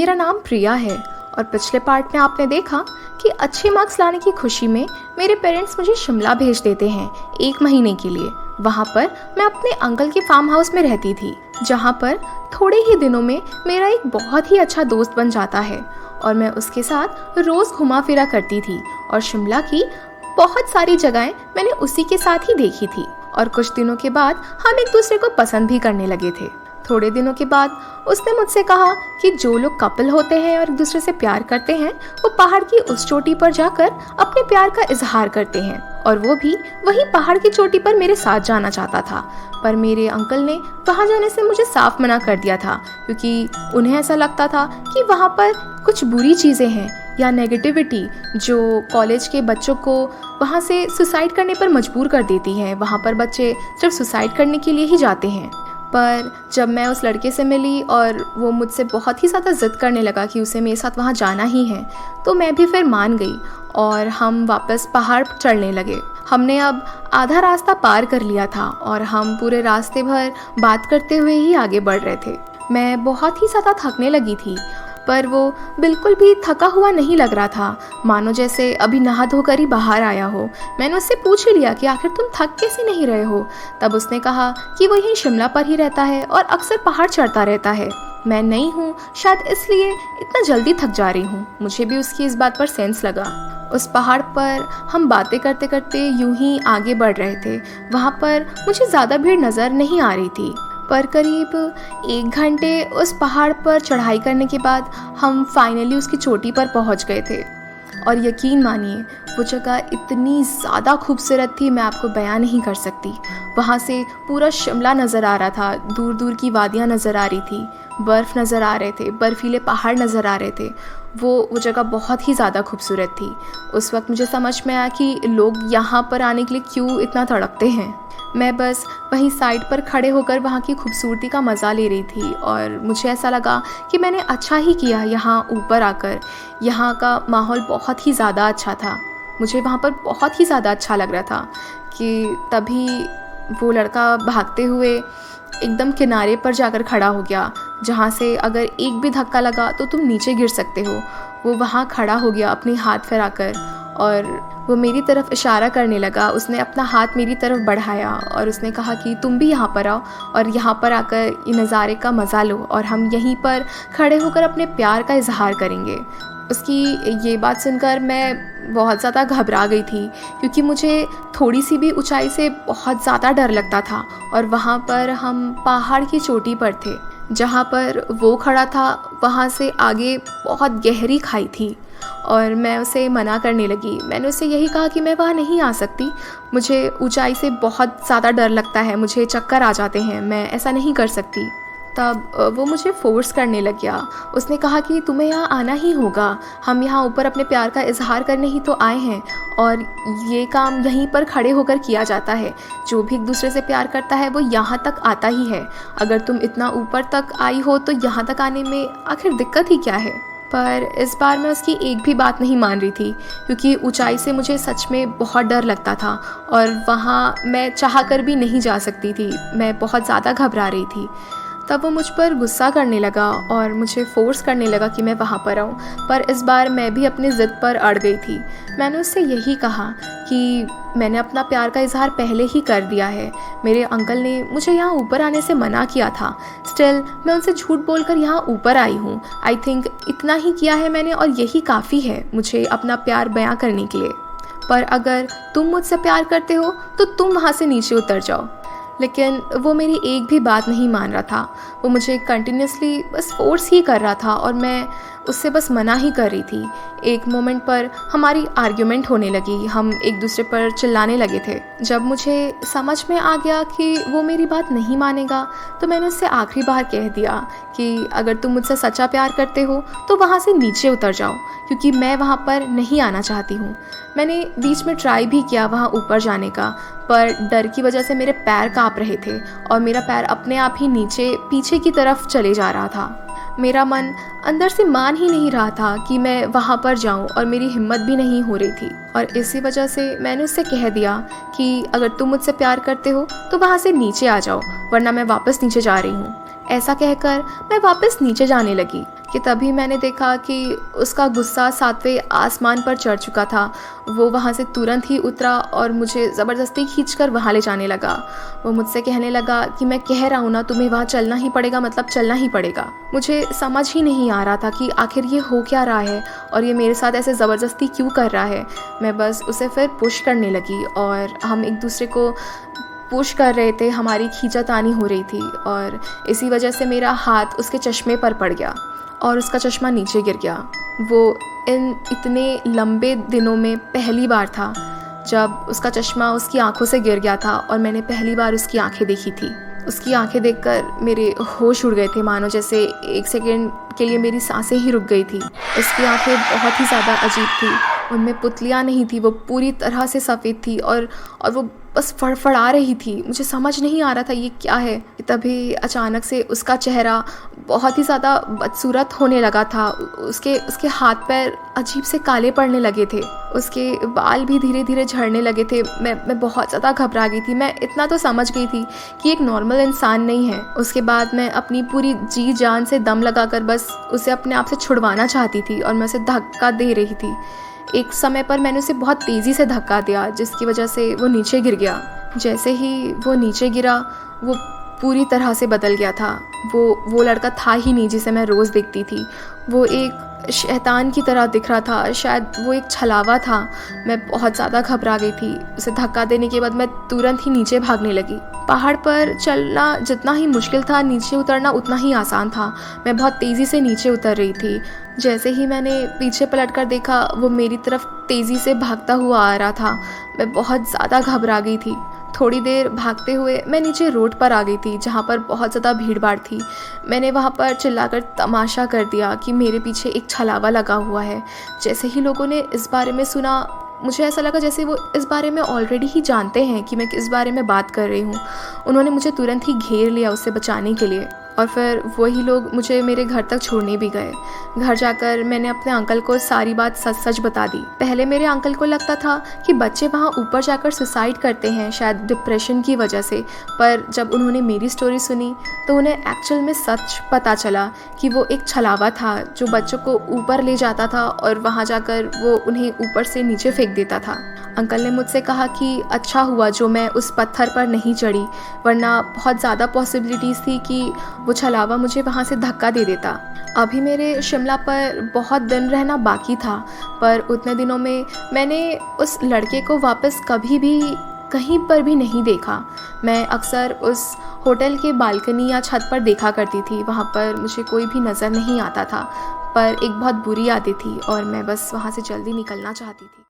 मेरा नाम प्रिया है और पिछले पार्ट में आपने देखा कि अच्छे मार्क्स लाने की खुशी में मेरे पेरेंट्स मुझे शिमला भेज देते हैं 1 महीने के लिए। वहाँ पर मैं अपने अंकल के फार्म हाउस में रहती थी, जहाँ पर थोड़े ही दिनों में मेरा एक बहुत ही अच्छा दोस्त बन जाता है और मैं उसके साथ रोज़ घुमा फिरा करती थी और शिमला की बहुत सारी जगहें मैंने उसी के साथ ही देखी थी। और कुछ दिनों के बाद हम एक दूसरे को पसंद भी करने लगे थे। थोड़े दिनों के बाद उसने मुझसे कहा कि जो लोग कपल होते हैं और एक दूसरे से प्यार करते हैं वो पहाड़ की उस चोटी पर जाकर अपने प्यार का इजहार करते हैं, और वो भी वही पहाड़ की चोटी पर मेरे साथ जाना चाहता था। पर मेरे अंकल ने वहाँ जाने से मुझे साफ मना कर दिया था, क्योंकि उन्हें ऐसा लगता था कि वहाँ पर कुछ बुरी चीज़ें हैं या नेगेटिविटी जो कॉलेज के बच्चों को वहाँ से सुसाइड करने पर मजबूर कर देती है। वहाँ पर बच्चे सिर्फ सुसाइड करने के लिए ही जाते हैं। पर जब मैं उस लड़के से मिली और वो मुझसे बहुत ही ज़्यादा ज़िद करने लगा कि उसे मेरे साथ वहाँ जाना ही है, तो मैं भी फिर मान गई और हम वापस पहाड़ चढ़ने लगे। हमने अब आधा रास्ता पार कर लिया था और हम पूरे रास्ते भर बात करते हुए ही आगे बढ़ रहे थे। मैं बहुत ही ज़्यादा थकने लगी थी, पर वो बिल्कुल भी थका हुआ नहीं लग रहा था, मानो जैसे अभी नहा धोकर ही बाहर आया हो। मैंने उससे पूछ ही लिया कि आखिर तुम थक कैसे नहीं रहे हो। तब उसने कहा कि वो यहीं शिमला पर ही रहता है और अक्सर पहाड़ चढ़ता रहता है। मैं नई हूँ, शायद इसलिए इतना जल्दी थक जा रही हूँ। मुझे भी उसकी इस बात पर सेंस लगा। उस पहाड़ पर हम बातें करते करते यूं ही आगे बढ़ रहे थे। वहाँ पर मुझे ज़्यादा भीड़ नज़र नहीं आ रही थी, पर करीब 1 घंटे उस पहाड़ पर चढ़ाई करने के बाद हम फाइनली उसकी चोटी पर पहुंच गए थे। और यकीन मानिए वो जगह इतनी ज़्यादा खूबसूरत थी, मैं आपको बयान नहीं कर सकती। वहाँ से पूरा शिमला नज़र आ रहा था, दूर दूर की वादियाँ नज़र आ रही थी, बर्फ़ नज़र आ रहे थे, बर्फीले पहाड़ नज़र आ रहे थे। वो जगह बहुत ही ज़्यादा खूबसूरत थी। उस वक्त मुझे समझ में आया कि लोग यहाँ पर आने के लिए क्यों इतना तड़पते हैं। मैं बस वहीं साइड पर खड़े होकर वहाँ की खूबसूरती का मज़ा ले रही थी और मुझे ऐसा लगा कि मैंने अच्छा ही किया यहाँ ऊपर आकर। यहाँ का माहौल बहुत ही ज़्यादा अच्छा था, मुझे वहाँ पर बहुत ही ज़्यादा अच्छा लग रहा था। कि तभी वो लड़का भागते हुए एकदम किनारे पर जाकर खड़ा हो गया, जहाँ से अगर एक भी धक्का लगा तो तुम नीचे गिर सकते हो। वो वहाँ खड़ा हो गया अपने हाथ फैलाकर और वो मेरी तरफ इशारा करने लगा। उसने अपना हाथ मेरी तरफ बढ़ाया और उसने कहा कि तुम भी यहाँ पर आओ और यहाँ पर आकर ये नज़ारे का मज़ा लो और हम यहीं पर खड़े होकर अपने प्यार का इजहार करेंगे। उसकी ये बात सुनकर मैं बहुत ज़्यादा घबरा गई थी, क्योंकि मुझे थोड़ी सी भी ऊंचाई से बहुत ज़्यादा डर लगता था। और वहाँ पर हम पहाड़ की चोटी पर थे, जहाँ पर वो खड़ा था वहाँ से आगे बहुत गहरी खाई थी और मैं उसे मना करने लगी। मैंने उसे यही कहा कि मैं वहाँ नहीं आ सकती, मुझे ऊंचाई से बहुत ज़्यादा डर लगता है, मुझे चक्कर आ जाते हैं, मैं ऐसा नहीं कर सकती। तब वो मुझे फोर्स करने लग गया। उसने कहा कि तुम्हें यहाँ आना ही होगा, हम यहाँ ऊपर अपने प्यार का इजहार करने ही तो आए हैं और ये काम यहीं पर खड़े होकर किया जाता है। जो भी एक दूसरे से प्यार करता है वो यहाँ तक आता ही है। अगर तुम इतना ऊपर तक आई हो तो यहाँ तक आने में आखिर दिक्कत ही क्या है। पर इस बार मैं उसकी एक भी बात नहीं मान रही थी, क्योंकि ऊंचाई से मुझे सच में बहुत डर लगता था और वहाँ मैं चाह कर भी नहीं जा सकती थी। मैं बहुत ज़्यादा घबरा रही थी। तब वो मुझ पर गुस्सा करने लगा और मुझे फोर्स करने लगा कि मैं वहाँ पर आऊँ, पर इस बार मैं भी अपनी ज़िद पर अड़ गई थी। मैंने उससे यही कहा कि मैंने अपना प्यार का इजहार पहले ही कर दिया है, मेरे अंकल ने मुझे यहाँ ऊपर आने से मना किया था, स्टिल मैं उनसे झूठ बोलकर यहाँ ऊपर आई हूँ। आई थिंक इतना ही किया है मैंने और यही काफ़ी है मुझे अपना प्यार बयां करने के लिए। पर अगर तुम मुझसे प्यार करते हो तो तुम वहाँ से नीचे उतर जाओ। लेकिन वो मेरी एक भी बात नहीं मान रहा था। वो मुझे कंटिन्यूसली बस फोर्स ही कर रहा था और मैं उससे बस मना ही कर रही थी। एक मोमेंट पर हमारी आर्ग्यूमेंट होने लगी, हम एक दूसरे पर चिल्लाने लगे थे। जब मुझे समझ में आ गया कि वो मेरी बात नहीं मानेगा तो मैंने उससे आखिरी बार कह दिया कि अगर तुम मुझसे सच्चा प्यार करते हो तो वहाँ से नीचे उतर जाओ, क्योंकि मैं वहाँ पर नहीं आना चाहती हूँ। मैंने बीच में ट्राई भी किया वहाँ ऊपर जाने का, पर डर की वजह से मेरे पैर काँप रहे थे और मेरा पैर अपने आप ही नीचे पीछे की तरफ चले जा रहा था। मेरा मन अंदर से मान ही नहीं रहा था कि मैं वहाँ पर जाऊँ और मेरी हिम्मत भी नहीं हो रही थी। और इसी वजह से मैंने उससे कह दिया कि अगर तुम मुझसे प्यार करते हो तो वहाँ से नीचे आ जाओ, वरना मैं वापस नीचे जा रही हूँ। ऐसा कहकर मैं वापस नीचे जाने लगी। कि तभी मैंने देखा कि उसका गुस्सा 7वें आसमान पर चढ़ चुका था। वो वहाँ से तुरंत ही उतरा और मुझे ज़बरदस्ती खींचकर वहाँ ले जाने लगा। वो मुझसे कहने लगा कि मैं कह रहा हूँ ना, तुम्हें वहाँ चलना ही पड़ेगा, मतलब चलना ही पड़ेगा। मुझे समझ ही नहीं आ रहा था कि आखिर ये हो क्या रहा है और ये मेरे साथ ऐसे ज़बरदस्ती क्यों कर रहा है। मैं बस उसे फिर पुश करने लगी और हम एक दूसरे को पुश कर रहे थे, हमारी खींचातानी हो रही थी और इसी वजह से मेरा हाथ उसके चश्मे पर पड़ गया और उसका चश्मा नीचे गिर गया। वो इन इतने लंबे दिनों में पहली बार था जब उसका चश्मा उसकी आंखों से गिर गया था और मैंने पहली बार उसकी आंखें देखी थी। उसकी आंखें देखकर मेरे होश उड़ गए थे, मानो जैसे 1 सेकंड के लिए मेरी सांसें ही रुक गई थी। उसकी आंखें बहुत ही ज़्यादा अजीब थी, उनमें पुतलियाँ नहीं थी, वो पूरी तरह से सफ़ेद थी और वो बस फड़फड़ा रही थी। मुझे समझ नहीं आ रहा था ये क्या है। तभी अचानक से उसका चेहरा बहुत ही ज़्यादा बदसूरत होने लगा था। उसके हाथ पैर अजीब से काले पड़ने लगे थे, उसके बाल भी धीरे धीरे झड़ने लगे थे। मैं बहुत ज़्यादा घबरा गई थी। मैं इतना तो समझ गई थी कि एक नॉर्मल इंसान नहीं है। उसके बाद मैं अपनी पूरी जी जान से दम लगाकर बस उसे अपने आप से छुड़वाना चाहती थी और मैं उसे धक्का दे रही थी। एक समय पर मैंने उसे बहुत तेज़ी से धक्का दिया जिसकी वजह से वो नीचे गिर गया। जैसे ही वो नीचे गिरा वो पूरी तरह से बदल गया था। वो लड़का था ही नहीं जिसे मैं रोज़ देखती थी। वो एक शैतान की तरह दिख रहा था, शायद वो एक छलावा था। मैं बहुत ज़्यादा घबरा गई थी। उसे धक्का देने के बाद मैं तुरंत ही नीचे भागने लगी। पहाड़ पर चलना जितना ही मुश्किल था, नीचे उतरना उतना ही आसान था। मैं बहुत तेज़ी से नीचे उतर रही थी। जैसे ही मैंने पीछे पलट कर देखा, वो मेरी तरफ तेज़ी से भागता हुआ आ रहा था। मैं बहुत ज़्यादा घबरा गई थी। थोड़ी देर भागते हुए मैं नीचे रोड पर आ गई थी जहाँ पर बहुत ज़्यादा भीड़ भाड़ थी। मैंने वहाँ पर चिल्लाकर तमाशा कर दिया कि मेरे पीछे एक छलावा लगा हुआ है। जैसे ही लोगों ने इस बारे में सुना, मुझे ऐसा लगा जैसे वो इस बारे में ऑलरेडी ही जानते हैं कि मैं किस बारे में बात कर रही हूँ। उन्होंने मुझे तुरंत ही घेर लिया उससे बचाने के लिए और फिर वही लोग मुझे मेरे घर तक छोड़ने भी गए। घर जाकर मैंने अपने अंकल को सारी बात सच सच बता दी। पहले मेरे अंकल को लगता था कि बच्चे वहाँ ऊपर जाकर सुसाइड करते हैं शायद डिप्रेशन की वजह से, पर जब उन्होंने मेरी स्टोरी सुनी तो उन्हें एक्चुअल में सच पता चला कि वो एक छलावा था जो बच्चों को ऊपर ले जाता था और वहाँ जाकर वो उन्हें ऊपर से नीचे फेंक देता था। अंकल ने मुझसे कहा कि अच्छा हुआ जो मैं उस पत्थर पर नहीं चढ़ी, वरना बहुत ज़्यादा पॉसिबिलिटीज़ थी कि वो छलावा मुझे वहाँ से धक्का दे देता। अभी मेरे शिमला पर बहुत दिन रहना बाकी था, पर उतने दिनों में मैंने उस लड़के को वापस कभी भी कहीं पर भी नहीं देखा। मैं अक्सर उस होटल के बालकनी या छत पर देखा करती थी। वहाँ पर मुझे कोई भी नज़र नहीं आता था, पर एक बहुत बुरी आदत थी और मैं बस वहाँ से जल्दी निकलना चाहती थी।